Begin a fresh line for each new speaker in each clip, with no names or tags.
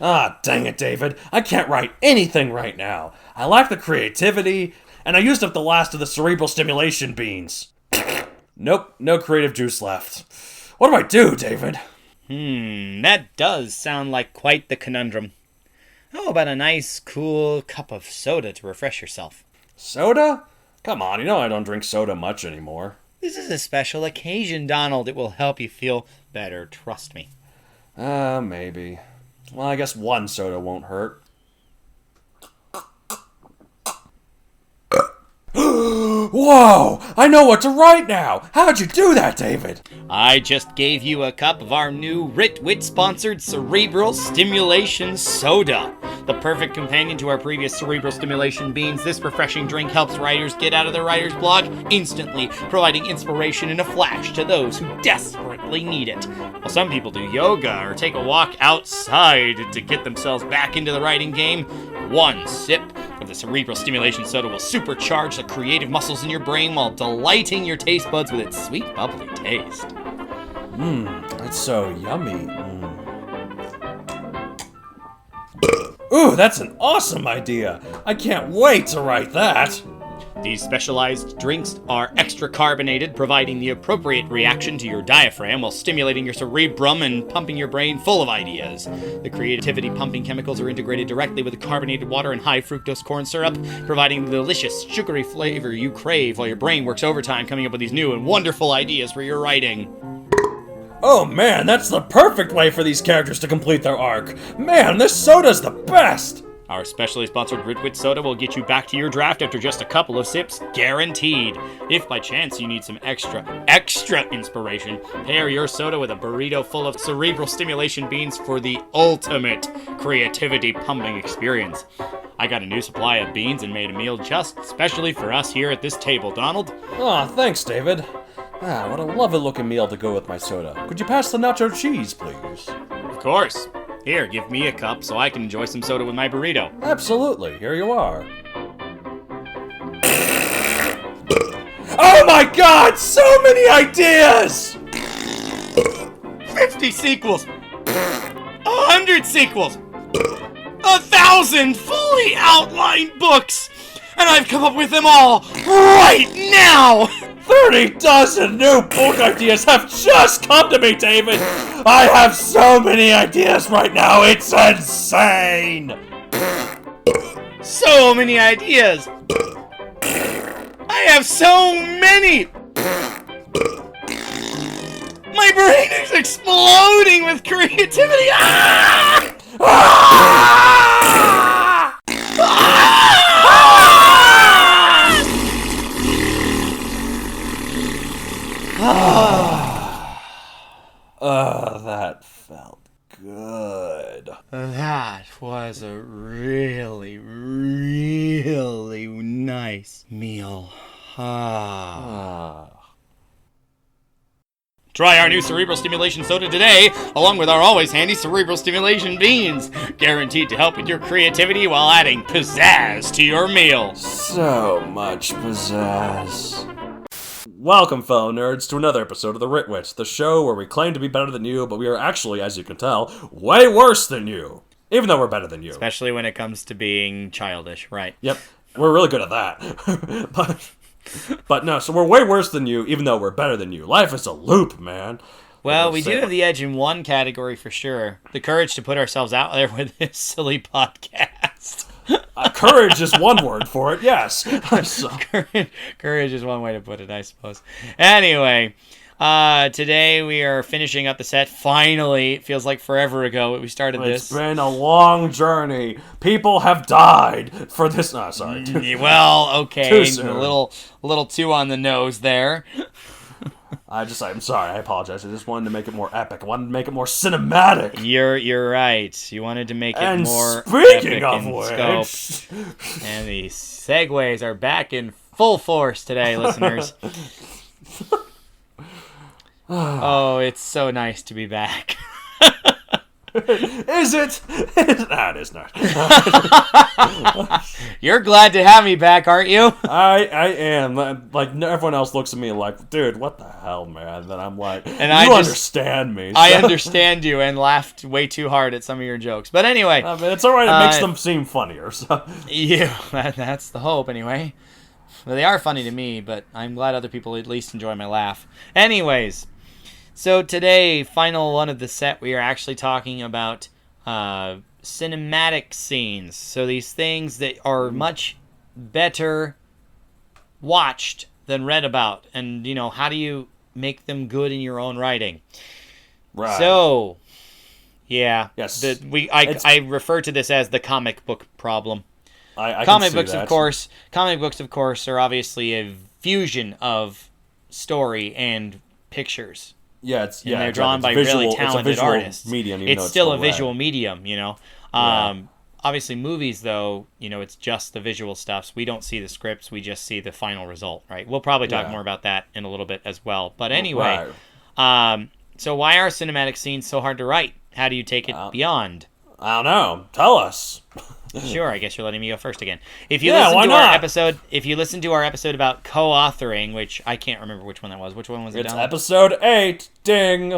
Ah, dang it, David. I can't write anything right now. I lack the creativity, and I used up the last of the cerebral stimulation beans. Nope, no creative juice left. What do I do, David?
That does sound like quite the conundrum. How about a nice, cool cup of soda to refresh yourself?
Soda? Come on, you know I don't drink soda much anymore.
This is a special occasion, Donald. It will help you feel better, trust me.
Maybe. Well, I guess one soda won't hurt. Whoa! I know what to write now! How'd you do that, David?
I just gave you a cup of our new Ritwit-sponsored Cerebral Stimulation Soda. The perfect companion to our previous Cerebral Stimulation Beans, this refreshing drink helps writers get out of their writer's block instantly, providing inspiration in a flash to those who desperately need it. While some people do yoga or take a walk outside to get themselves back into the writing game, one sip of the Cerebral Stimulation Soda will supercharge the creative muscles in your brain while delighting your taste buds with its sweet, bubbly taste.
That's so yummy. Ooh, that's an awesome idea. I can't wait to write that.
These specialized drinks are extra carbonated, providing the appropriate reaction to your diaphragm while stimulating your cerebrum and pumping your brain full of ideas. The creativity pumping chemicals are integrated directly with the carbonated water and high fructose corn syrup, providing the delicious, sugary flavor you crave while your brain works overtime coming up with these new and wonderful ideas for your writing.
Oh man, that's the perfect way for these characters to complete their arc. Man, this soda's the best!
Our specially sponsored Ritwit soda will get you back to your draft after just a couple of sips, guaranteed. If by chance you need some extra inspiration, pair your soda with a burrito full of cerebral stimulation beans for the ultimate creativity pumping experience. I got a new supply of beans and made a meal just specially for us here at this table, Donald.
Aw, thanks, David. Ah, what a lovely looking meal to go with my soda. Could you pass the nacho cheese, please?
Of course. Here, give me a cup so I can enjoy some soda with my burrito.
Absolutely, here you are. Oh my god, so many ideas!
50 sequels! 100 sequels! 1,000 fully outlined books! And I've come up with them all right now!
30 dozen new book ideas have just come to me, David! I have so many ideas right now, it's insane!
So many ideas! I have so many! My brain is exploding with creativity! Ah! Ah! That felt good. That was a really, really nice meal. Try our new Cerebral Stimulation Soda today, along with our always handy Cerebral Stimulation Beans. Guaranteed to help with your creativity while adding pizzazz to your meal.
So much pizzazz. Welcome, fellow nerds, to another episode of The Ritwits, the show where we claim to be better than you, but we are actually, as you can tell, way worse than you. Even though we're better than you.
Especially when it comes to being childish, right?
Yep, we're really good at that. But no, so we're way worse than you, even though we're better than you. Life is a loop, man.
Well, we do have the edge in one category for sure. The courage to put ourselves out there with this silly podcast.
Courage is one word for it, yes.
Courage is one way to put it, I suppose. Anyway, today we are finishing up the set. Finally, it feels like forever ago we started this.
It's been a long journey. People have died for this. No, sorry.
Well, okay,
Too soon.
a little too on the nose there.
I'm sorry. I apologize. I just wanted to make it more epic. I wanted to make it more cinematic.
You're right. You wanted to make it more
speaking
epic
of
in
which,
scope. And the segues are back in full force today, listeners. Oh, it's so nice to be back.
Is it? Nah, it is not.
You're glad to have me back, aren't you?
I am. Like, everyone else looks at me like, dude, what the hell, man? Then I'm like,
And
you understand me.
I understand you, and laughed way too hard at some of your jokes. But anyway.
I mean, it's alright. It makes them seem funnier. So.
Yeah, that's the hope, anyway. Well, they are funny to me, but I'm glad other people at least enjoy my laugh. Anyways, so today, final one of the set, we are actually talking about cinematic scenes. So these things that are much better watched than read about. And, you know, how do you make them good in your own writing?
Right.
So, yeah.
Yes.
I refer to this as the comic book problem.
I
comic
can see
books,
that.
comic books, of course, are obviously a fusion of story and pictures.
Yeah,
and they're drawn by really talented artists.
Medium,
it's still a visual medium, you know. Obviously, movies, though, you know, it's just the visual stuff. We don't see the scripts; we just see the final result, right? We'll probably talk more about that in a little bit as well. But anyway, so why are cinematic scenes so hard to write? How do you take it beyond?
I don't know. Tell us.
Sure, I guess you're letting me go first again. If you listen to our episode, about co-authoring, which I can't remember which one that was. Which one was it?
It's episode 8. Ding.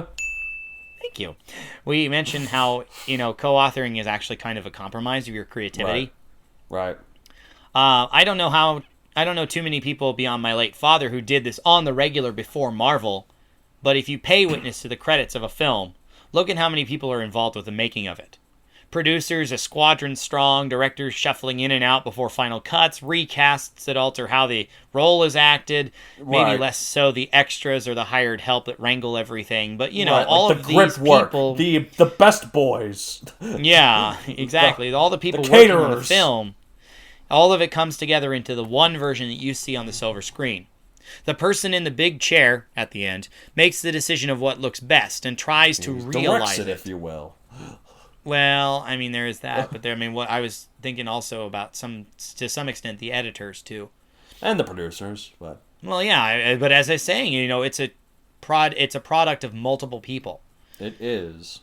Thank you. We mentioned how, you know, co-authoring is actually kind of a compromise of your creativity.
Right.
I don't know too many people beyond my late father who did this on the regular before Marvel, but if you pay witness to the credits of a film, look at how many people are involved with the making of it. Producers, a squadron strong, directors shuffling in and out before final cuts, recasts that alter how the role is acted, maybe less so the extras or the hired help that wrangle everything. But, you know, all of these people...
The best boys.
Yeah, exactly. All the people working on the film, all of it comes together into the one version that you see on the silver screen. The person in the big chair, at the end, makes the decision of what looks best and tries to realize it.
If you will.
Well, I mean, there is that, but what I was thinking also about to some extent, the editors too,
and the producers, but
well, yeah, but as I was saying, you know, it's a product of multiple people.
It is,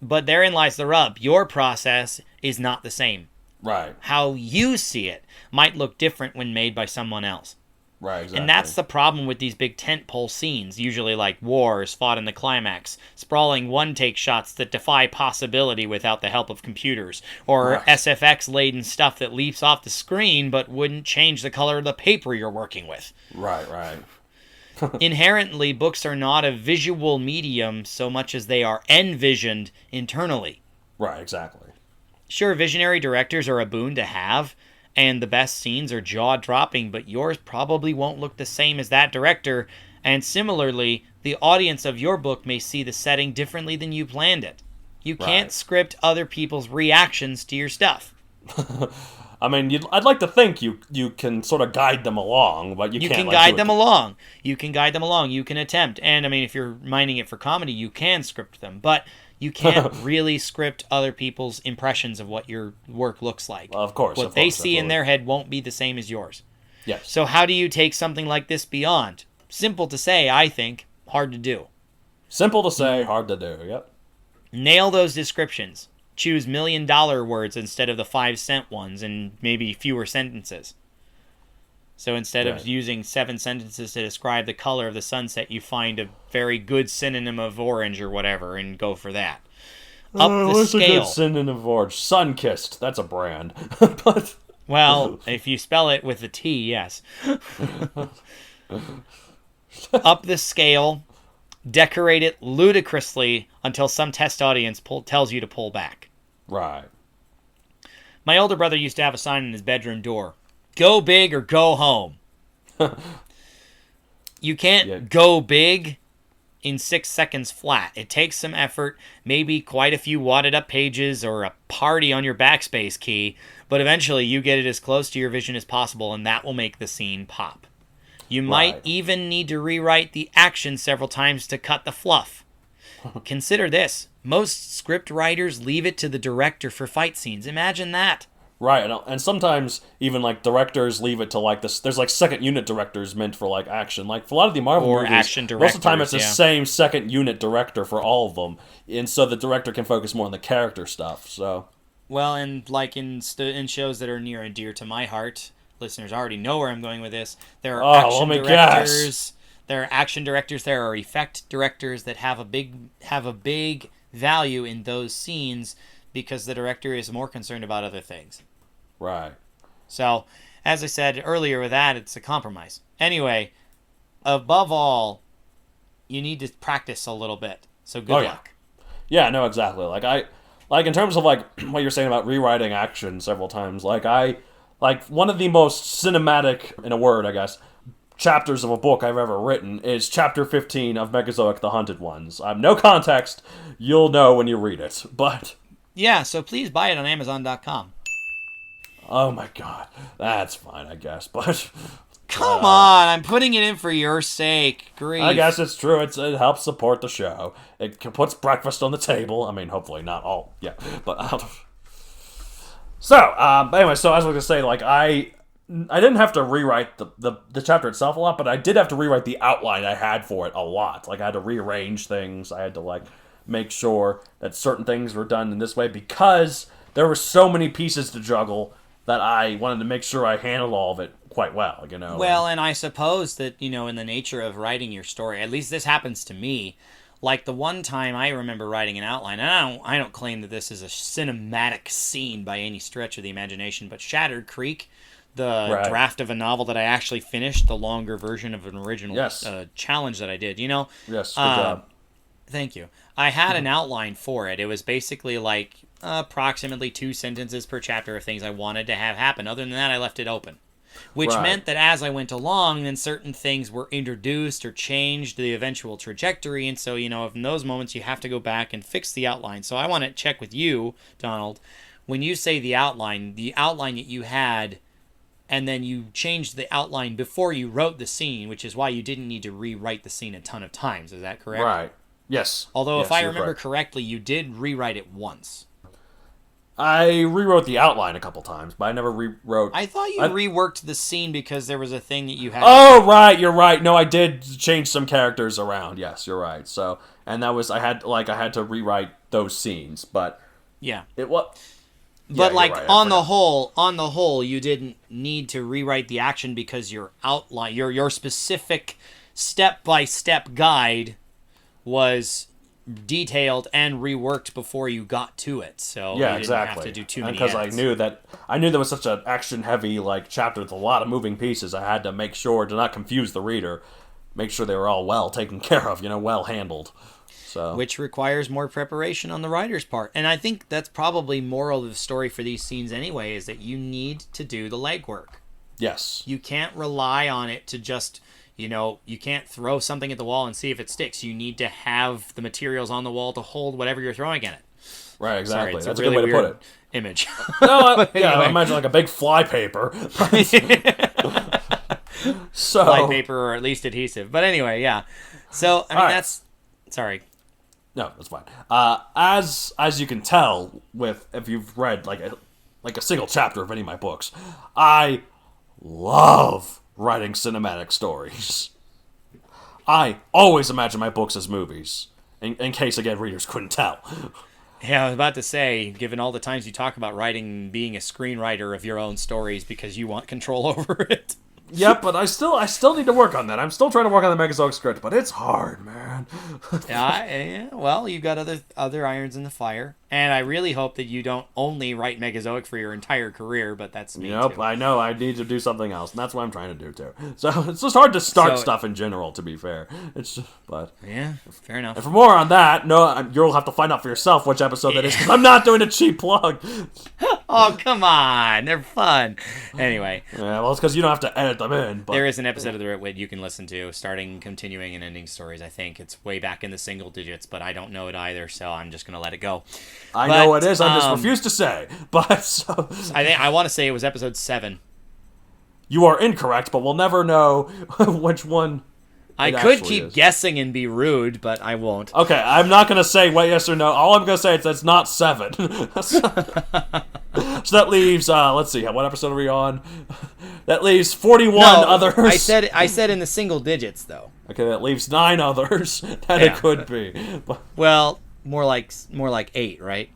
but therein lies the rub. Your process is not the same.
Right.
How you see it might look different when made by someone else.
Right, exactly.
And that's the problem with these big tentpole scenes, usually like wars fought in the climax, sprawling one-take shots that defy possibility without the help of computers, or SFX-laden stuff that leaps off the screen but wouldn't change the color of the paper you're working with.
Right.
Inherently, books are not a visual medium so much as they are envisioned internally.
Right, exactly.
Sure, visionary directors are a boon to have, and the best scenes are jaw-dropping, but yours probably won't look the same as that director, and similarly, the audience of your book may see the setting differently than you planned it. You can't script other people's reactions to your stuff.
I mean, I'd like to think you can sort of guide them along, but you can't.
You can guide them along. You can attempt, and I mean, if you're mining it for comedy, you can script them, but you can't really script other people's impressions of what your work looks like.
Well, of course.
What they see in their head won't be the same as yours.
Yes.
So how do you take something like this beyond? Simple to say, I think. Hard to do.
Simple to say, hard to do, yep.
Nail those descriptions. Choose $1 million words instead of the 5-cent ones and maybe fewer sentences. So instead of using 7 sentences to describe the color of the sunset, you find a very good synonym of orange or whatever and go for that. Up the
what's
scale.
A good synonym of orange? Sun-kissed. That's a brand. But
well, if you spell it with a T, yes. Up the scale. Decorate it ludicrously until some test audience tells you to pull back.
Right.
My older brother used to have a sign in his bedroom door. Go big or go home. You can't go big in 6 seconds flat. It takes some effort, maybe quite a few wadded up pages or a party on your backspace key, but eventually you get it as close to your vision as possible, and that will make the scene pop. You might even need to rewrite the action several times to cut the fluff. Consider this. Most script writers leave it to the director for fight scenes. Imagine that.
Right, and sometimes even like directors leave it to like this. There's like second unit directors meant for like action. Like for a lot of the Marvel
Or
movies,
action
most of the time it's the
directors, yeah.
same second unit director for all of them, and so the director can focus more on the character stuff. So
Well, and like in shows that are near and dear to my heart, listeners already know where I'm going with this. There are action
let me
directors.
guess.
There are action directors. There are effect directors that have a big value in those scenes because the director is more concerned about other things.
Right.
So, as I said earlier with that, it's a compromise. Anyway, above all, you need to practice a little bit. So good luck.
Yeah, no, exactly. Like in terms of like what you're saying about rewriting action several times, like one of the most cinematic, in a word, I guess, chapters of a book I've ever written is chapter 15 of Megazoic: The Hunted Ones. No context, you'll know when you read it, but
Yeah, so please buy it on Amazon.com.
oh my god, that's fine, I guess, but
Come on, I'm putting it in for your sake. Grief.
I guess it's true. It helps support the show. It puts breakfast on the table. I mean, hopefully not all. Yeah, but anyway, so as I was gonna say, like I didn't have to rewrite the chapter itself a lot, but I did have to rewrite the outline I had for it a lot. Like I had to rearrange things. I had to like make sure that certain things were done in this way because there were so many pieces to juggle that I wanted to make sure I handled all of it quite well, you know.
Well, and I suppose that, you know, in the nature of writing your story, at least this happens to me. Like the one time I remember writing an outline, and I don't claim that this is a cinematic scene by any stretch of the imagination, but Shattered Creek, the draft of a novel that I actually finished, the longer version of an original challenge that I did, you know?
Yes, good job.
Thank you. I had an outline for it. It was basically like approximately 2 sentences per chapter of things I wanted to have happen. Other than that, I left it open. Which meant that as I went along, then certain things were introduced or changed the eventual trajectory. And so, you know, in those moments, you have to go back and fix the outline. So I want to check with you, Donald. When you say the outline that you had, and then you changed the outline before you wrote the scene, which is why you didn't need to rewrite the scene a ton of times. Is that correct?
Right. Yes.
Although, if I remember correctly, you did rewrite it once.
I rewrote the outline a couple times, but I never rewrote...
I thought you reworked the scene because there was a thing that you had...
Oh, right, you're right. No, I did change some characters around. Yes, you're right. So, and that was... I had to rewrite those scenes, but...
Yeah.
It was...
But, like, on the whole, you didn't need to rewrite the action because your outline, your specific step-by-step guide was detailed and reworked before you got to it. So
yeah,
you didn't have to do too many
because
edits.
I knew there was such an action-heavy, like, chapter with a lot of moving pieces, I had to make sure to not confuse the reader, make sure they were all well taken care of, you know, well handled. So.
Which requires more preparation on the writer's part. And I think that's probably moral of the story for these scenes anyway, is that you need to do the legwork.
Yes.
You can't rely on it to just, you know, you can't throw something at the wall and see if it sticks. You need to have the materials on the wall to hold whatever you're throwing at it.
Right, exactly.
Sorry,
that's
a
really
really
good way to put it.
Image.
No, I imagine like a big flypaper. So
Flypaper or at least adhesive. But anyway, yeah. So, I mean, that's... Sorry.
No, that's fine. As you can tell, if you've read like a single chapter of any of my books, I love writing cinematic stories. I always imagine my books as movies, in case again readers couldn't tell.
Yeah, I was about to say, given all the times you talk about writing, being a screenwriter of your own stories because you want control over it.
Yep, but I still need to work on that. I'm still trying to work on the Megazoic script, but it's hard, man.
Yeah, well, you've got other irons in the fire, and I really hope that you don't only write Megazoic for your entire career, but that's me too.
I know. I need to do something else, and that's what I'm trying to do too. So it's just hard to start stuff in general, to be fair.
Yeah, fair enough.
And for more on that, you'll have to find out for yourself which episode that is, because I'm not doing a cheap plug.
Oh, come on. They're fun. Anyway.
Yeah, well, it's because you don't have to edit them in. But...
There is an episode of The Ritwit you can listen to, starting, continuing, and ending stories, I think. It's way back in the single digits, but I don't know it either, so I'm just going to let it go.
I know it is, I just refuse to say. But so...
I want to say it was episode 7.
You are incorrect, but we'll never know which one...
I could keep guessing and be rude, but I won't.
Okay, I'm not going to say yes or no. All I'm going to say is that's not 7. So that leaves, let's see, what episode are we on? That leaves 41
No,
others.
I said in the single digits, though.
Okay, that leaves 9 others that it could be. But,
Well, more like 8, right?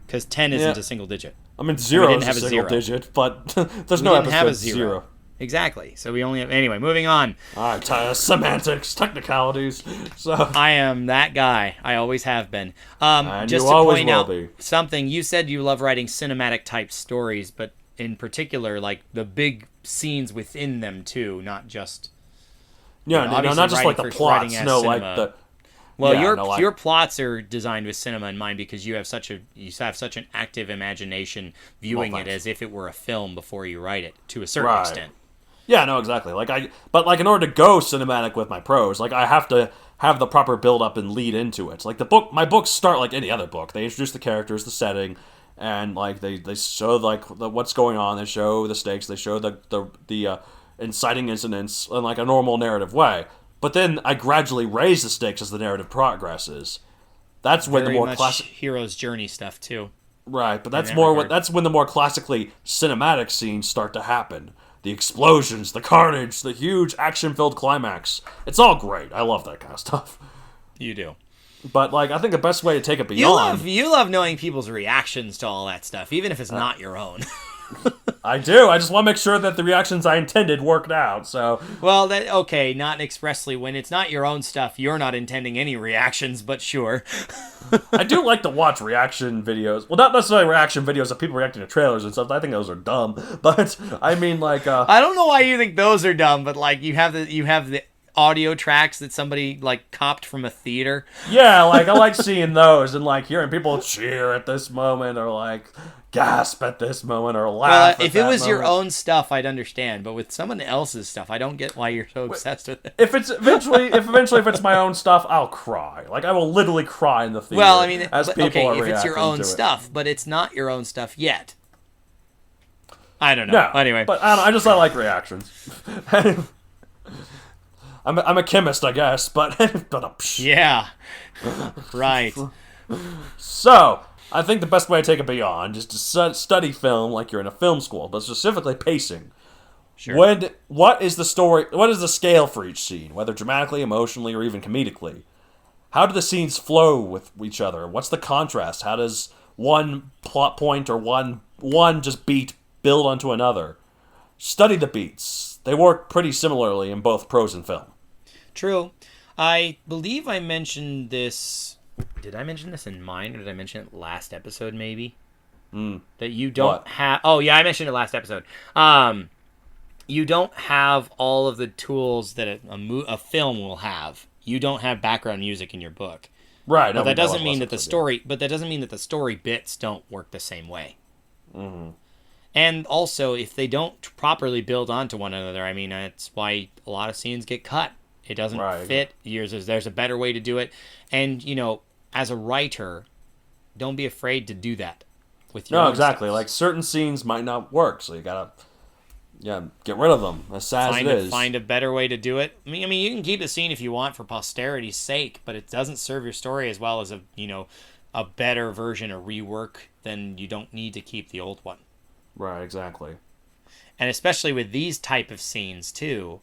Because 10 isn't a single digit.
I mean, 0
didn't
is
have
a
a
single
0.
digit, but there's
We
no
didn't have a
episode
0.
0.
Exactly. So we only have... Anyway, moving on.
All right, semantics, technicalities. So
I am that guy. I always have been.
And
Just
you
to
always
point
will
out
be.
something, you said you love writing cinematic type stories, but in particular, like the big scenes within them too, not just...
yeah, no,
obviously
not just like the
writing
plots.
as
No, like
cinema.
the.
Well,
Yeah,
your plots are designed with cinema in mind because you have such an active imagination viewing it as if it were a film before you write it to a certain extent.
Yeah, no, exactly. But in order to go cinematic with my prose, like I have to have the proper build up and lead into it. Like my books start like any other book. They introduce the characters, the setting, and like they show like what's going on. They show the stakes. They show the inciting incidents in like a normal narrative way. But then I gradually raise the stakes as the narrative progresses. That's when
Very
the more
much
classic
hero's journey stuff too.
Right, but
that regard.
that's when the more classically cinematic scenes start to happen. The explosions, the carnage, the huge action-filled climax. It's all great. I love that kind of stuff.
You do.
But like I think the best way to take it beyond
You love knowing people's reactions to all that stuff, even if it's not your own.
I do. I just want to make sure that the reactions I intended worked out. So
Well, not expressly. When it's not your own stuff, you're not intending any reactions, but sure.
I do like to watch reaction videos. Well, not necessarily reaction videos of people reacting to trailers and stuff. I think those are dumb. But I mean, like,
I don't know why you think those are dumb, but like you have the audio tracks that somebody like copped from a theater.
yeah, like I like seeing those and like hearing people cheer at this moment or like gasp at this moment or laugh.
If it was your own stuff, I'd understand, but with someone else's stuff, I don't get why you're so obsessed with it.
If it's my own stuff, I'll cry. Like I will literally cry in the theater.
Well, I mean,
as people are
if it's your
reacting
own
to it.
stuff, but it's not your own stuff yet. I don't know.
No,
Anyway,
but I like reactions. I'm a chemist, I guess, but
yeah, right.
So I think the best way to take it beyond is to study film like you're in a film school, but specifically pacing.
Sure.
What is the story? What is the scale for each scene, whether dramatically, emotionally, or even comedically? How do the scenes flow with each other? What's the contrast? How does one plot point or one just beat build onto another? Study the beats. They work pretty similarly in both prose and film.
True. I believe I mentioned this. Did I mention this in mine, or did I mention it last episode? Maybe that you don't have. Oh yeah, I mentioned it last episode. You don't have all of the tools that a film will have. You don't have background music in your book.
Right.
But that doesn't mean that the story. But that doesn't mean that the story bits don't work the same way. Mm-hmm. And also, if they don't properly build onto one another, I mean, that's why a lot of scenes get cut. It doesn't fit. There's a better way to do it. And, as a writer, don't be afraid to do that with your own stuff.
Like, certain scenes might not work, so you gotta get rid of them, as sad as it is.
Find a better way to do it. I mean, you can keep the scene if you want for posterity's sake, but it doesn't serve your story as well as a better version, a rework, then you don't need to keep the old one.
Right, exactly.
And especially with these type of scenes too,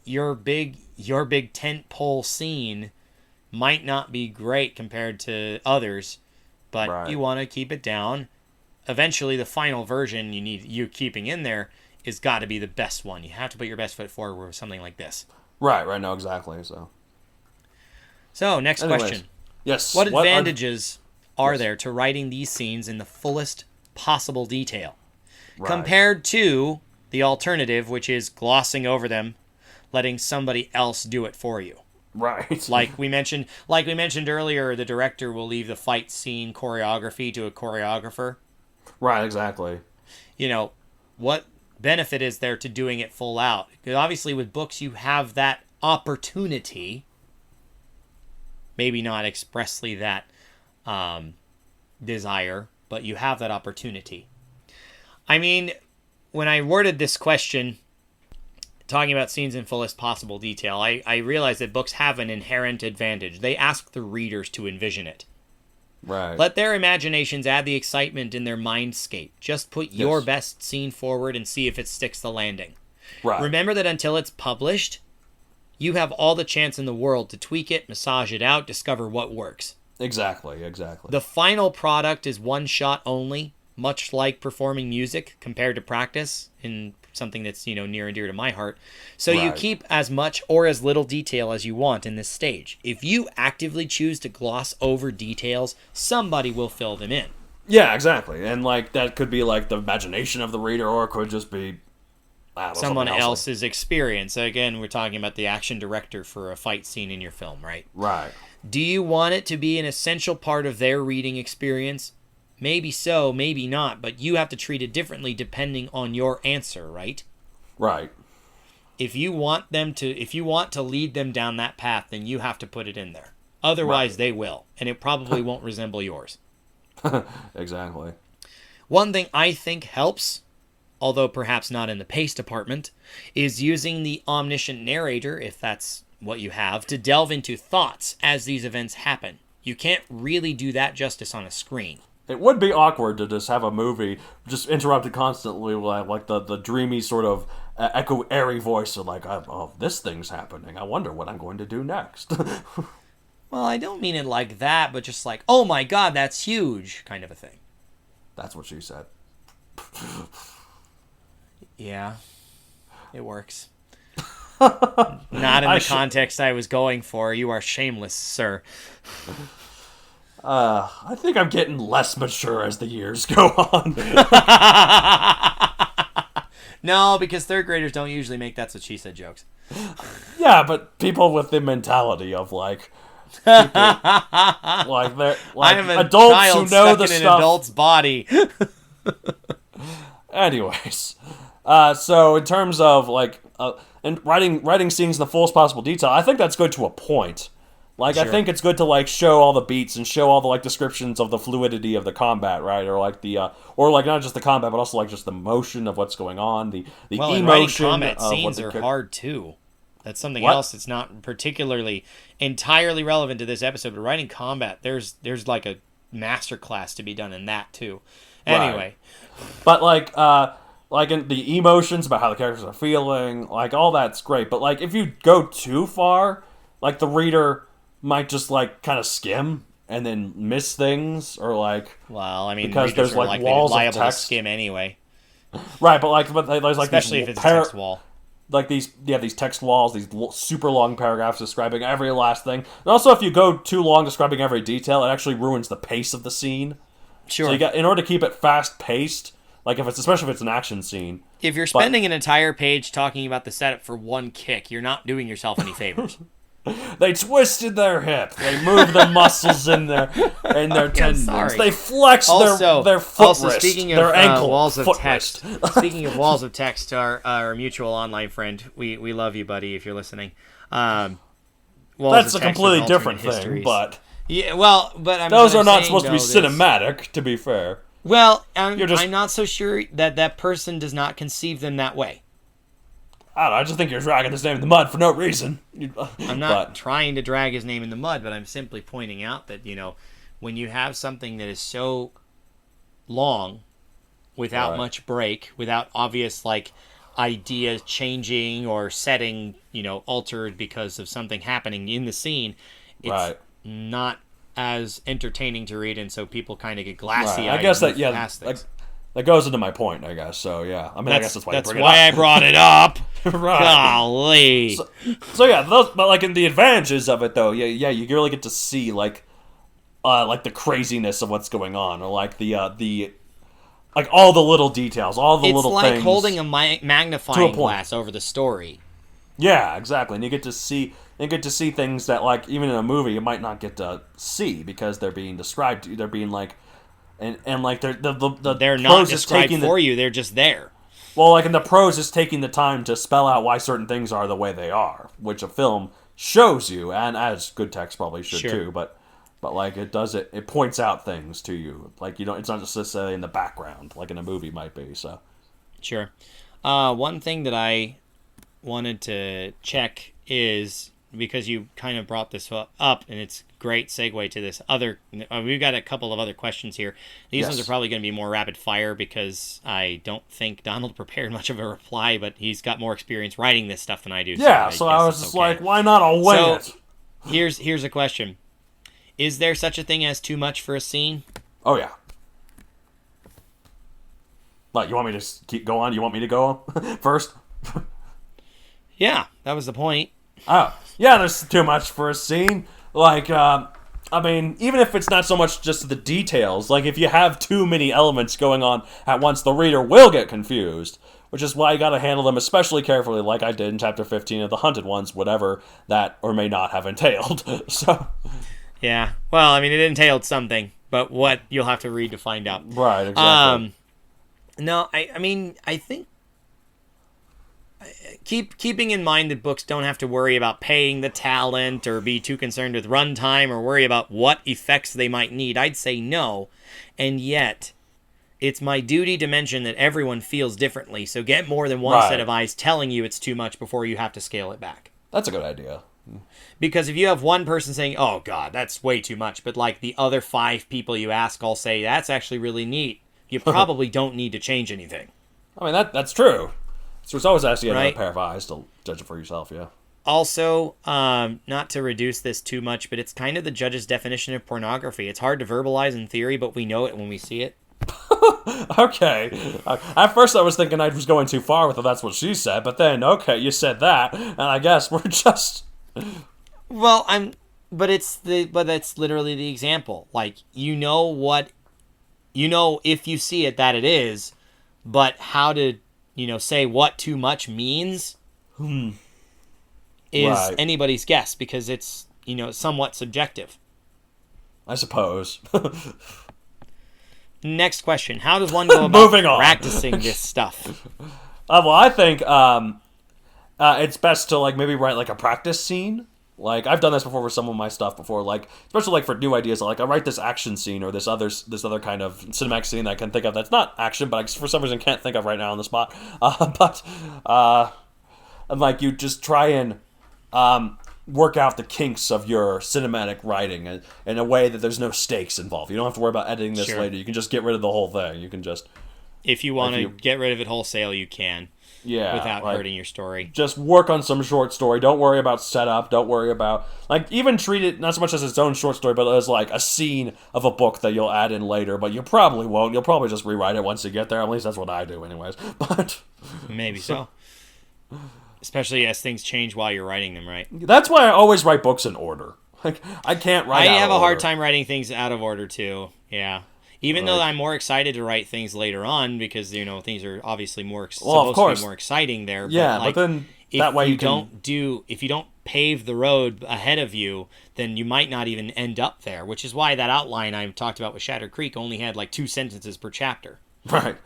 your big tent pole scene might not be great compared to others, but you want to keep it down. Eventually, the final version you keeping in there is got to be the best one. You have to put your best foot forward with something like this.
Right, no, exactly.
So next question.
Yes.
What advantages are there to writing these scenes in the fullest possible detail compared to the alternative, which is glossing over them, letting somebody else do it for you?
Right.
Like we mentioned earlier, the director will leave the fight scene choreography to a choreographer.
Right, exactly.
What benefit is there to doing it full out? Because obviously with books you have that opportunity, maybe not expressly that desire, but you have that opportunity. I mean, when I worded this question, talking about scenes in fullest possible detail, I realized that books have an inherent advantage. They ask the readers to envision it.
Right.
Let their imaginations add the excitement in their mindscape. Just put your best scene forward and see if it sticks the landing.
Right.
Remember that until it's published, you have all the chance in the world to tweak it, massage it out, discover what works.
Exactly.
The final product is one shot only, much like performing music compared to practice, in something that's, near and dear to my heart. So you keep as much or as little detail as you want in this stage. If you actively choose to gloss over details, somebody will fill them in.
Yeah, exactly. And that could be the imagination of the reader, or it could just be
someone else's experience. Again, we're talking about the action director for a fight scene in your film, right?
Right.
Do you want it to be an essential part of their reading experience? Maybe so, maybe not, but you have to treat it differently depending on your answer, right?
Right.
If you want to lead them down that path, then you have to put it in there. Otherwise, they will, and it probably won't resemble yours.
Exactly.
One thing I think helps, although perhaps not in the pace department, is using the omniscient narrator, if that's what you have, to delve into thoughts as these events happen. You can't really do that justice on a screen.
It would be awkward to just have a movie just interrupted constantly like the dreamy sort of airy voice of oh, this thing's happening. I wonder what I'm going to do next.
Well, I don't mean it like that, but just oh my god, that's huge, kind of a thing.
That's what she said.
Yeah, it works. Not in the context I was going for. You are shameless, sir.
I think I'm getting less mature as the years go on.
No, because third graders don't usually make that's what she said jokes.
Yeah, but people with the mentality of people, they're adults who know the stuff.
In an adult's body.
Anyways, so in terms of and writing scenes in the fullest possible detail, I think that's good to a point. Sure. I think it's good to show all the beats and show all the descriptions of the fluidity of the combat, right? Or not just the combat, but also just the motion of what's going on, the emotion.
Writing combat scenes are hard too. That's something else that's not particularly entirely relevant to this episode. But writing combat, there's a master class to be done in that too. Anyway,
right. But in the emotions about how the characters are feeling, all that's great. But if you go too far, the reader might just kind of skim and then miss things, or
well, I mean,
because there's walls of text
to skim anyway,
right? But there's
especially if it's a text wall,
these text walls, these super long paragraphs describing every last thing. And also, if you go too long describing every detail, it actually ruins the pace of the scene.
Sure.
So in order to keep it fast paced, especially if it's an action scene.
If you're spending an entire page talking about the setup for one kick, you're not doing yourself any favors.
They twisted their hip. They moved the muscles in their tendons. They flexed their foot wrist,
speaking of
their ankle,
walls of
foot
text. Speaking of walls of text, our mutual online friend, we love you, buddy, if you're listening.
That's a completely different thing, but
yeah, well, but
those are not supposed to be cinematic. To be fair,
well, I'm not so sure that person does not conceive them that way.
I don't know, I just think you're dragging his name in the mud for no reason.
I'm not trying to drag his name in the mud, but I'm simply pointing out that, when you have something that is so long, without much break, without obvious, idea changing or setting, altered because of something happening in the scene, it's not as entertaining to read, and so people kind of get glassy-eyed.
I guess that goes into my point, I guess. So yeah, I guess that's why
I brought it up.
Right.
Golly.
So yeah, but in the advantages of it though, you really get to see the craziness of what's going on, or the all the little details, all the little things. It's like
holding a magnifying glass over the story.
Yeah, exactly, and you get to see things that even in a movie you might not get to see because they're being described. They're being And
they're not described for you. They're just there.
Well, and the prose is taking the time to spell out why certain things are the way they are, which a film shows you, and as good text probably should too. But it does it. It points out things to you. It's not just necessarily in the background like in a movie might be. So
sure. One thing that I wanted to check is because you kind of brought this up, and it's great segue to this other. We've got a couple of other questions here. These ones are probably going to be more rapid fire because I don't think Donald prepared much of a reply, but he's got more experience writing this stuff than I do.
Yeah, so I was just like, why not? I'll wing it.
Here's a question: is there such a thing as too much for a scene?
Oh yeah. Like, you want me to keep go on? You want me to go on first?
Yeah, that was the point.
Oh, yeah, there's too much for a scene. Like, I mean, even if it's not so much just the details, like, if you have too many elements going on at once, the reader will get confused, which is why you gotta handle them especially carefully, like I did in Chapter 15 of The Hunted Ones, whatever that or may not have entailed. So,
yeah, well, I mean, it entailed something, but what, you'll have to read to find out.
Right, exactly.
No, I mean, I think keeping in mind that books don't have to worry about paying the talent or be too concerned with runtime or worry about what effects they might need, I'd say no. And yet, it's my duty to mention that everyone feels differently, so get more than one set of eyes telling you it's too much before you have to scale it back.
That's a good idea.
Because if you have one person saying, oh god, that's way too much, but like the other 5 people you ask all say, that's actually really neat, you probably don't need to change anything.
I mean, that's true. So it's always actually another
Right?
pair of eyes to judge it for yourself, yeah.
Also, not to reduce this too much, but it's kind of the judge's definition of pornography. It's hard to verbalize in theory, but we know it when we see it.
Okay. At first I was thinking I was going too far with it, that's what she said, but then, okay, you said that, and I guess we're just...
Well, but that's literally the example. Like, you know if you see it that it is, but how to, say what too much means is anybody's guess because it's, somewhat subjective.
I suppose.
Next question. How does one go about practicing this stuff?
Well, I think it's best to, like, maybe write, like, a practice scene. Like, I've done this before for some of my stuff before, like, especially, like, for new ideas. Like, I write this action scene or this other kind of cinematic scene that I can think of that's not action, but I, for some reason, can't think of right now on the spot. And, like, you just try and work out the kinks of your cinematic writing in a way that there's no stakes involved. You don't have to worry about editing this later. You can just get rid of the whole thing. You can just...
If you want to get rid of it wholesale, you can.
Yeah,
without hurting your story.
Just work on some short story. Don't worry about setup. Don't worry about... Like, even treat it not so much as its own short story, but as, like, a scene of a book that you'll add in later. But you probably won't. You'll probably just rewrite it once you get there. At least that's what I do anyways. But...
Maybe so. Especially as things change while you're writing them, right?
That's why I always write books in order. Like, I can't write
I have a hard time writing things out of order, too. Yeah. Even though I'm more excited to write things later on because, things are obviously supposed to be more exciting there.
Yeah, but then that way
if you don't pave the road ahead of you, then you might not even end up there, which is why that outline I talked about with Shattered Creek only had like 2 sentences per chapter.
Right.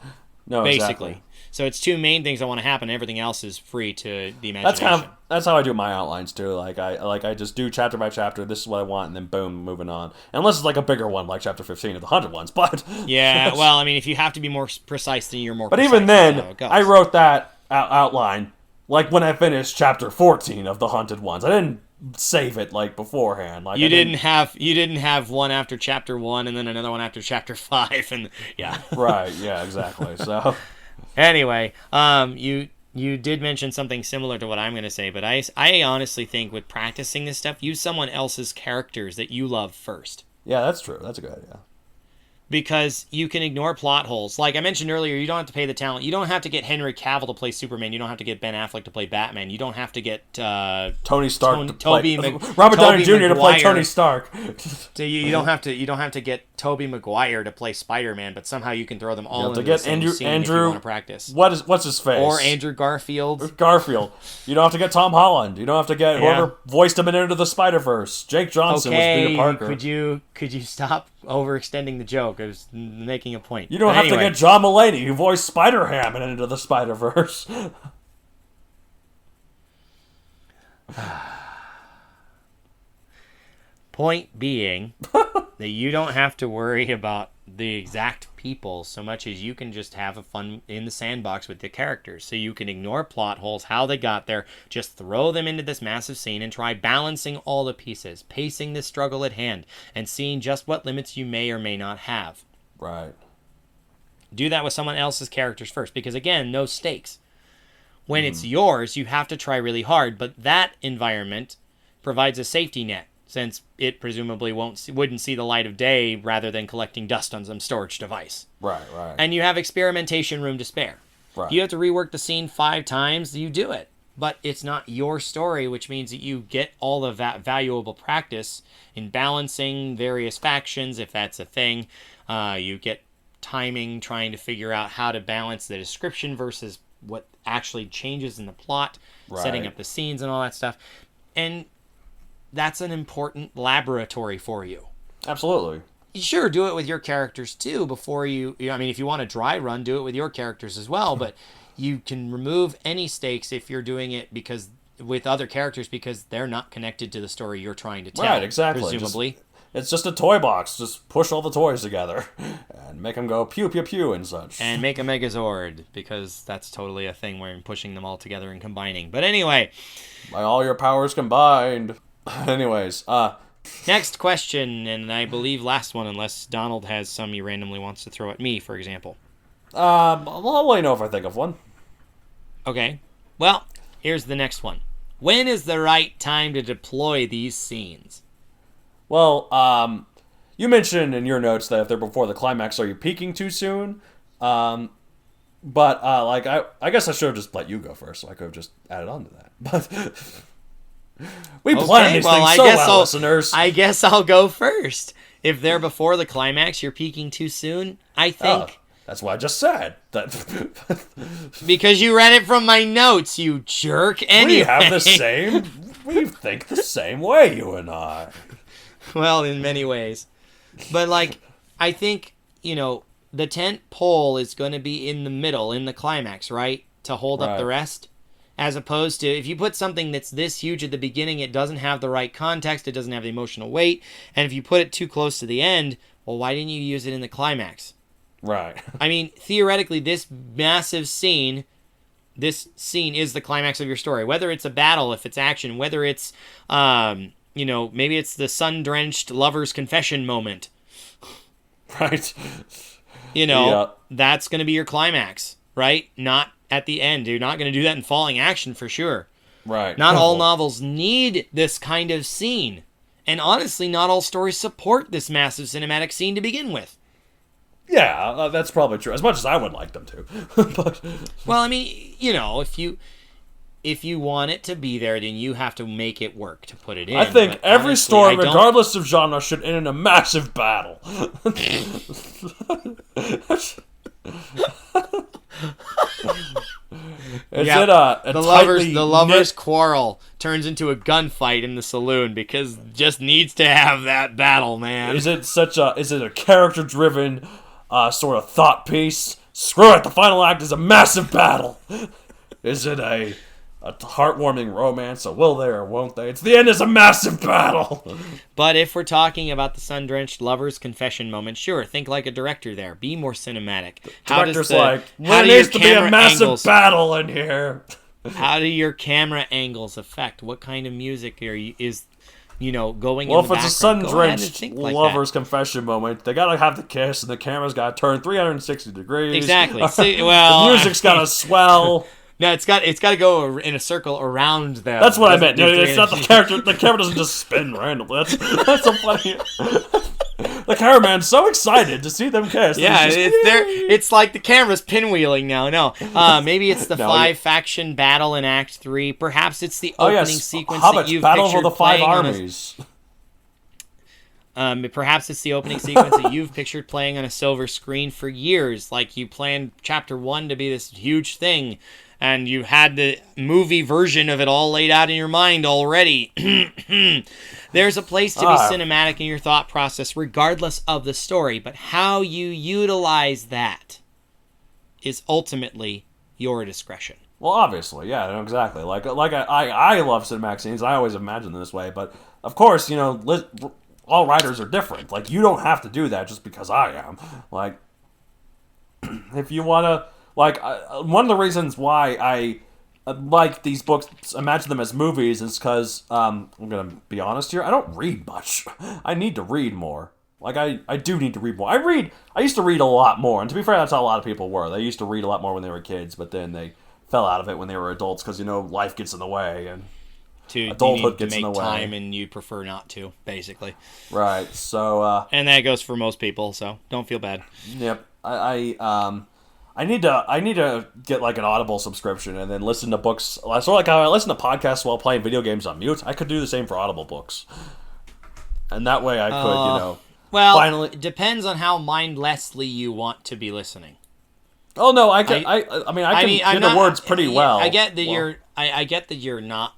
No,
basically.
Exactly.
So it's 2 main things that want to happen. Everything else is free to the imagination.
That's how I do my outlines too. Like I just do chapter by chapter. This is what I want, and then boom, moving on. Unless it's like a bigger one, like chapter 15 of the Hunted Ones. But
yeah, well, I mean, if you have to be more precise, then you're more.
But
precise.
even then, I wrote that outline like when I finished chapter 14 of the Hunted Ones. I didn't save it like beforehand. Like
you didn't have one after chapter 1 and then another one after chapter 5, and yeah.
Right. Yeah. Exactly. So.
Anyway, you did mention something similar to what I'm going to say, but I honestly think with practicing this stuff, use someone else's characters that you love first.
Yeah, that's true. That's a good idea.
Because you can ignore plot holes. Like I mentioned earlier, you don't have to pay the talent. You don't have to get Henry Cavill to play Superman. You don't have to get Ben Affleck to play Batman. You don't have to get
Tony Stark
Robert
Downey Jr. to play Tony Stark.
You don't have to get Tobey Maguire to play Spider-Man, but somehow you can throw them all into the same scene if you want to practice.
What's his face?
Or Andrew Garfield.
You don't have to get Tom Holland. You don't have to get whoever voiced him in Into the Spider-Verse. Jake Johnson was Peter Parker.
Could you stop overextending the joke? I was making a point.
You don't have to get John Mulaney, who voiced Spider-Ham in Into the Spider-Verse.
Point being that you don't have to worry about the exact people so much as you can just have a fun in the sandbox with the characters. So you can ignore plot holes, how they got there, just throw them into this massive scene and try balancing all the pieces, pacing the struggle at hand, and seeing just what limits you may or may not have.
Right.
Do that with someone else's characters first, because again, no stakes. When it's yours, you have to try really hard, but that environment provides a safety net, since it presumably wouldn't see the light of day rather than collecting dust on some storage device.
Right.
And you have experimentation room to spare.
Right.
If you have to rework the scene 5 times, you do it. But it's not your story, which means that you get all of that valuable practice in balancing various factions, if that's a thing. You get timing, trying to figure out how to balance the description versus what actually changes in the plot, setting up the scenes and all that stuff. And that's an important laboratory for you.
Absolutely.
Sure, do it with your characters too before you... I mean, if you want a dry run, do it with your characters as well, but you can remove any stakes if you're doing it because with other characters because they're not connected to the story you're trying to tell.
Right, exactly.
Presumably.
It's just a toy box. Just push all the toys together and make them go pew, pew, pew and such.
And make a Megazord, because that's totally a thing where you're pushing them all together and combining. But anyway.
By all your powers combined. Anyways,
next question, and I believe last one, unless Donald has some he randomly wants to throw at me, for example.
I'll let you know if I think of one.
Okay. Well, here's the next one. When is the right time to deploy these scenes?
Well, you mentioned in your notes that if they're before the climax, are you peaking too soon? But I guess I should have just let you go first, so I could have just added on to that. But we plan these things so well, listeners.
I guess I'll go first. If they're before the climax, you're peaking too soon. I think.
That's what I just said.
Because you read it from my notes, you jerk. Anyway.
We have the same. We think the same way, you and I.
Well, in many ways. But, I think, the tent pole is going to be in the middle, in the climax, right? To hold up the rest. As opposed to, if you put something that's this huge at the beginning, it doesn't have the right context, it doesn't have the emotional weight. And if you put it too close to the end, well, why didn't you use it in the climax?
Right.
I mean, theoretically, this massive scene... This scene is the climax of your story. Whether it's a battle, if it's action, whether it's... maybe it's the sun-drenched lover's confession moment.
Right.
That's going to be your climax, right? Not at the end. You're not going to do that in falling action for sure.
Right.
Not all novels need this kind of scene. And honestly, not all stories support this massive cinematic scene to begin with.
Yeah, that's probably true. As much as I would like them to. But...
Well, I mean, if you want it to be there, then you have to make it work to put it in.
I think every story, regardless of genre, should end in a massive battle.
The lovers quarrel turns into a gunfight in the saloon because it just needs to have that battle, man.
Is it a character-driven sort of thought piece? Screw it, the final act is a massive battle. Is it a heartwarming romance, so will they or won't they? It's the end is a massive battle.
But if we're talking about the sun-drenched lover's confession moment, sure, think like a director there. Be more cinematic.
There needs to be a massive battle in here.
How do your camera angles affect? What kind of music is going in the background?
Well, if it's a sun-drenched lover's confession moment, they gotta have the kiss, and the camera's gotta turn 360 degrees.
Exactly.
The music's gotta swell.
No, it's got to go in a circle around them.
That's what I meant. It's not the character. The camera doesn't just spin randomly. That's so funny. The cameraman's so excited to see them kiss.
Yeah, it's like the camera's pinwheeling now. No, maybe it's the five-faction battle in Act 3. Perhaps it's the opening sequence that you've
battle
pictured
for the five armies.
Perhaps it's the opening sequence that you've pictured playing on a silver screen for years. Like you planned Chapter 1 to be this huge thing, and you had the movie version of it all laid out in your mind already. There's a place to be cinematic in your thought process regardless of the story, but how you utilize that is ultimately your discretion.
Well, obviously, yeah, no, exactly. Like I love cinematic scenes. I always imagine them this way, but of course, all writers are different. Like, you don't have to do that just because I am. Like, if you want to, like, one of the reasons why I like these books, imagine them as movies, is because, I'm going to be honest here, I don't read much. I need to read more. Like, I do need to read more. I used to read a lot more, and to be fair, that's how a lot of people were. They used to read a lot more when they were kids, but then they fell out of it when they were adults because, life gets in the way, and adulthood gets in the way.
You need to make time, and you prefer not to, basically.
Right, so...
and that goes for most people, so don't feel bad.
Yep. I need to get, like, an Audible subscription and then listen to books. Sort of like how I listen to podcasts while playing video games on mute. I could do the same for Audible books. And that way I could,
Well,
finally...
it depends on how mindlessly you want to be listening.
Oh no, I can hear the words pretty well.
I get that I get that you're not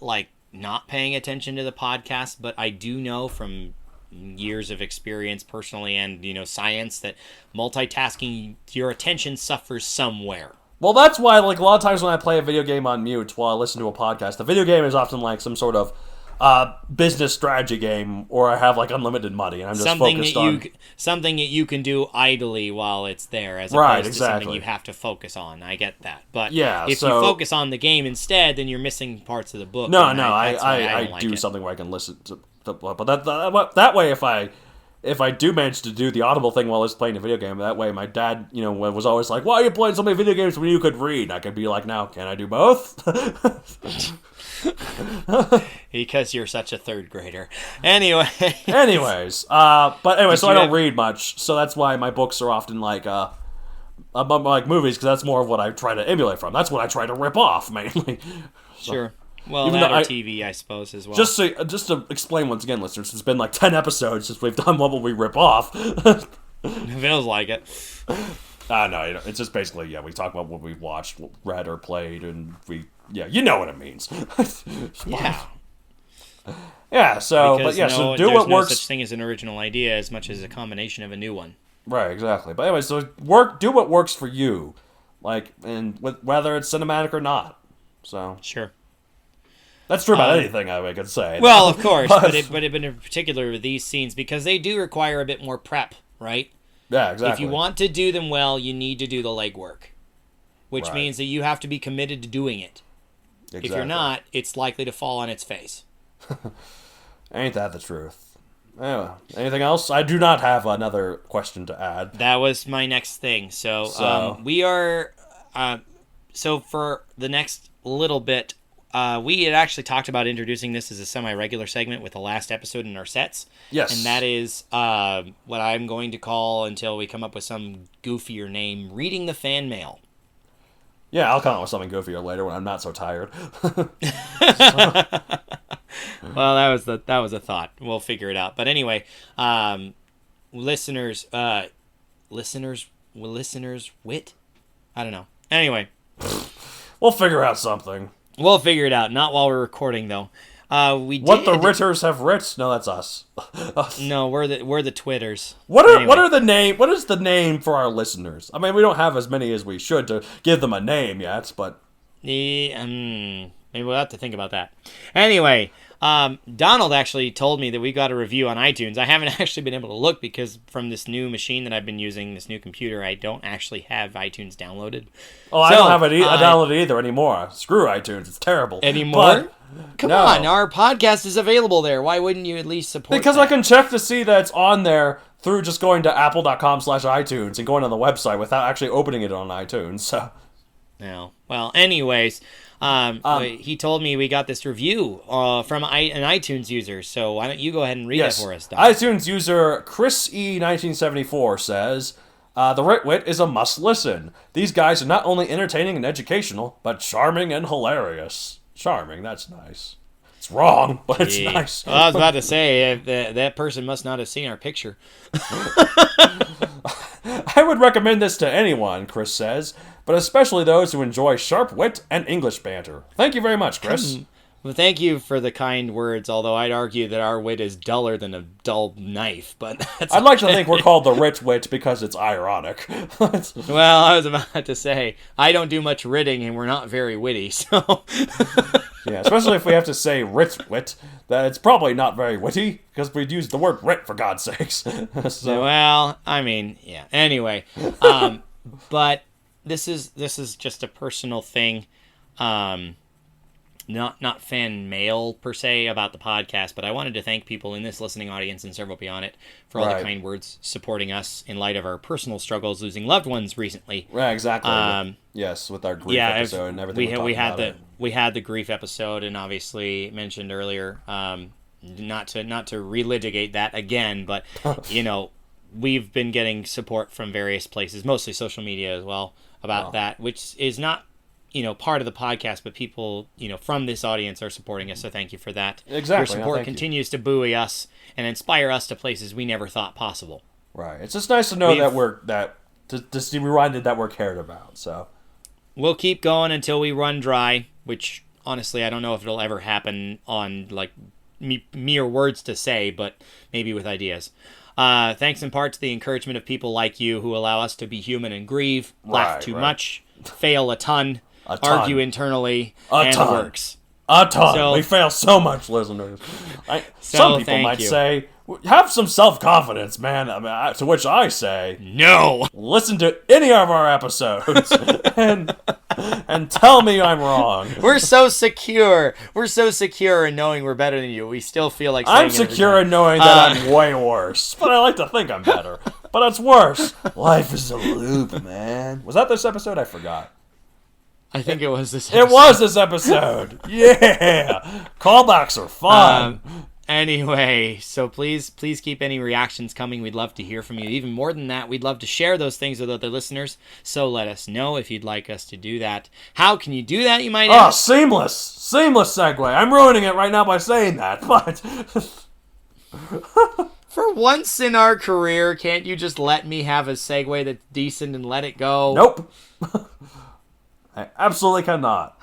paying attention to the podcast, but I do know from years of experience personally and science that multitasking, your attention suffers somewhere.
Well, that's why, like, a lot of times when I play a video game on mute while I listen to a podcast, the video game is often like some sort of business strategy game, or I have, like, unlimited money, and I'm just focused on...
Something that you can do idly while it's there, as opposed to something you have to focus on. I get that. But if you focus on the game instead, then you're missing parts of the book.
I do something where I can listen to... But that way, if I do manage to do the Audible thing while I was playing a video game, that way my dad, was always like, "Why are you playing so many video games when you could read?" I could be like, "Now, can I do both?"
Because you're such a third grader. Anyways,
so I don't read much, so that's why my books are often like movies, because that's more of what I try to emulate from. That's what I try to rip off mainly.
Sure. Well, that or TV, I suppose, as well.
Just to explain once again, listeners, it's been like 10 episodes since we've done What Will We Rip Off.
It feels like it.
No, it's just basically, we talk about what we've watched, read, or played, and you know what it means.
Yeah.
Yeah, so,
because
so do what works.
There's no such thing as an original idea as much as a combination of a new one.
Right, exactly. But anyway, so do what works for you, like, and whether it's cinematic or not. So
sure.
That's true about anything I could say.
Well, of course, but in particular these scenes, because they do require a bit more prep, right?
Yeah, exactly.
If you want to do them well, you need to do the legwork, which means that you have to be committed to doing it. Exactly. If you're not, it's likely to fall on its face.
Ain't that the truth? Anyway, anything else? I do not have another question to add.
That was my next thing. So we are... so for the next little bit... we had actually talked about introducing this as a semi-regular segment with the last episode in our sets.
Yes.
And that is what I'm going to call, until we come up with some goofier name, Reading the Fan Mail.
Yeah, I'll come up with something goofier later when I'm not so tired.
Well, that was a thought. We'll figure it out. But anyway, listeners wit? I don't know. Anyway.
We'll figure out something.
We'll figure it out. Not while we're recording, though.
What the Ritters have writ? No, that's us.
No, we're the Twitters.
What is the name for our listeners? I mean, we don't have as many as we should to give them a name yet, but
maybe we'll have to think about that. Anyway, Donald actually told me that we got a review on iTunes. I haven't actually been able to look because from this new machine that I've been using, this new computer, I don't actually have iTunes downloaded.
Oh, I don't have it downloaded either anymore. Screw iTunes. It's terrible.
Anymore? Come on, our podcast is available there. Why wouldn't you at least support
Because
that?
I can check to see that it's on there through just going to apple.com/iTunes and going on the website without actually opening it on iTunes. So.
No. Well, anyways, he told me we got this review from an iTunes user, so why don't you go ahead and read it for us, Don?
iTunes user Chris E1974 says, The Ritwit is a must-listen. These guys are not only entertaining and educational, but charming and hilarious. Charming, that's nice. It's wrong, but it's nice.
Well, I was about to say, that person must not have seen our picture.
I would recommend this to anyone, Chris says, but especially those who enjoy sharp wit and English banter. Thank you very much, Chris.
Well, thank you for the kind words, although I'd argue that our wit is duller than a dull knife, but that's
I'd like to think we're called the rich wit because it's ironic.
Well, I was about to say, I don't do much writting and we're not very witty, so...
Yeah, especially if we have to say rich wit, that it's probably not very witty, because we'd use the word writ, for God's sakes. So.
Well, I mean, yeah. Anyway, but this is just a personal thing. Not fan mail per se about the podcast, but I wanted to thank people in this listening audience and several beyond it for all the kind words supporting us in light of our personal struggles losing loved ones recently.
Right, exactly. Yes, with our grief episode and everything.
We had the grief episode, and obviously mentioned earlier, not to relitigate that again, but we've been getting support from various places, mostly social media as well, about that, which is not part of the podcast, but people, from this audience are supporting us, so thank you for that.
Exactly.
Your support continues to buoy us and inspire us to places we never thought possible.
Right. It's just nice to know to be reminded that we're cared about, so.
We'll keep going until we run dry, which, honestly, I don't know if it'll ever happen on, mere words to say, but maybe with ideas. Thanks in part to the encouragement of people like you who allow us to be human and grieve, laugh too much, fail a ton, argue internally, and it works.
A ton. So, we fail so much, listeners. Some people might say, have some self-confidence, man. To which I say,
no.
Listen to any of our episodes and tell me I'm wrong.
We're so secure. We're so secure in knowing we're better than you. We still feel like saying
I'm secure in knowing that I'm way worse, but I like to think I'm better. But it's worse. Life is a loop, man. Was that this episode? I forgot.
I think it was this episode.
It was this episode. Yeah. Callbacks are fun.
Anyway, so please keep any reactions coming. We'd love to hear from you. Even more than that, we'd love to share those things with other listeners. So let us know if you'd like us to do that. How can you do that, you might ask?
Seamless segue. I'm ruining it right now by saying that, but...
For once in our career, can't you just let me have a segue that's decent and let it go?
Nope. I absolutely cannot.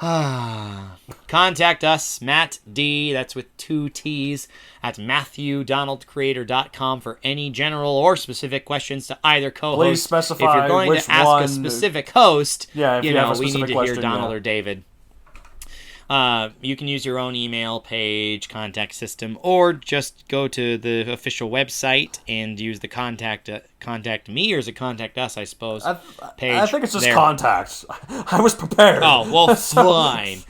Contact us, Matt D, that's with 2 T's, at MatthewDonaldCreator.com for any general or specific questions to either co-host.
Please specify
if you're going
which
to ask
one...
a specific host,
we need
to hear Donald or David. You can use your own email page, contact system, or just go to the official website and use the contact me, or is it contact us, I suppose, page.
I think it's just contact. I was prepared.
Oh, well, fine.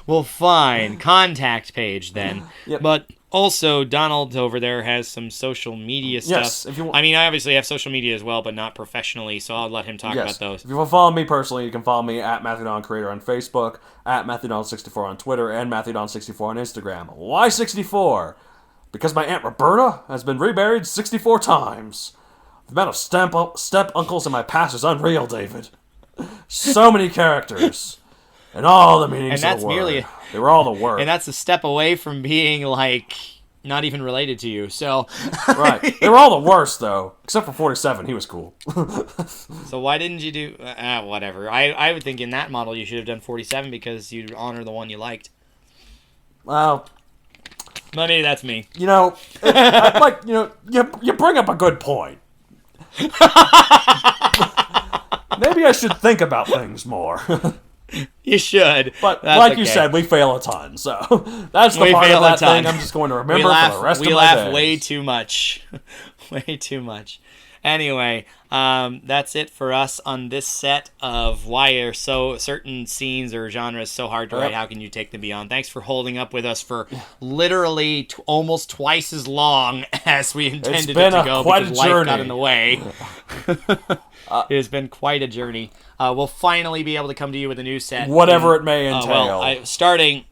Well, fine. Contact page, then.
Yep.
But also, Donald over there has some social media stuff.
Yes, if you want.
I mean, I obviously have social media as well, but not professionally, so I'll let him talk about those.
If you want to follow me personally, you can follow me at MatthewDonCreator on Facebook, at MatthewDon64 on Twitter, and MatthewDon64 on Instagram. Why 64? Because my Aunt Roberta has been reburied 64 times. The amount of step uncles in my past is unreal, David. So many characters. And all the meanings of the word. They were all the word.
And that's a step away from being, not even related to you, so...
Right. They were all the worst, though. Except for 47. He was cool.
So why didn't you do... whatever. I would think in that model you should have done 47 because you'd honor the one you liked.
Well...
Maybe that's me.
You bring up a good point. Maybe I should think about things more.
You should.
But like you said, we fail a ton. So that's the part of that thing I'm just going to remember for the rest of my days.
We laugh way too much. Way too much. Anyway, that's it for us on this set of why are certain scenes or genres so hard to write. How can you take them beyond? Thanks for holding up with us for literally almost twice as long as we intended it to go because life got in the way. It has been quite a journey. We'll finally be able to come to you with a new set.
Whatever it may entail.
Starting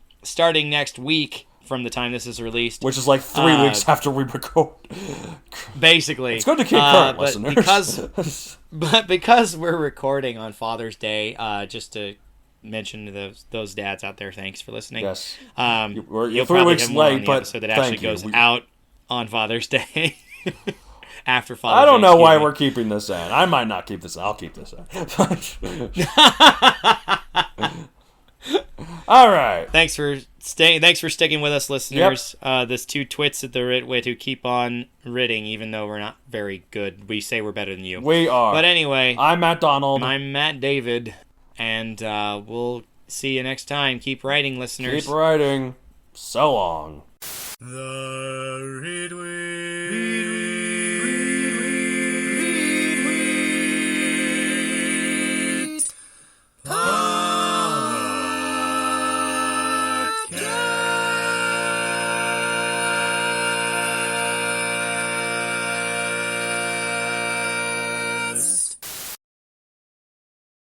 next week from the time this is released.
Which is 3 weeks after we record.
Basically.
It's good to keep current, listeners.
Because we're recording on Father's Day, just to mention to those dads out there, thanks for listening.
Yes.
You're
3 weeks late, but
episode that actually goes out on Father's Day. After Father's
Day. I don't
Day,
know why we're keeping this in. I might not keep this in. I'll keep this in. All right.
Thanks for sticking with us, listeners. This two twits at the Ritwit who keep on writting, even though we're not very good. We say we're better than you.
We are.
But anyway,
I'm Matt Donald.
I'm Matt David, and we'll see you next time. Keep writing, listeners.
Keep writing. So long.
The Ritwit.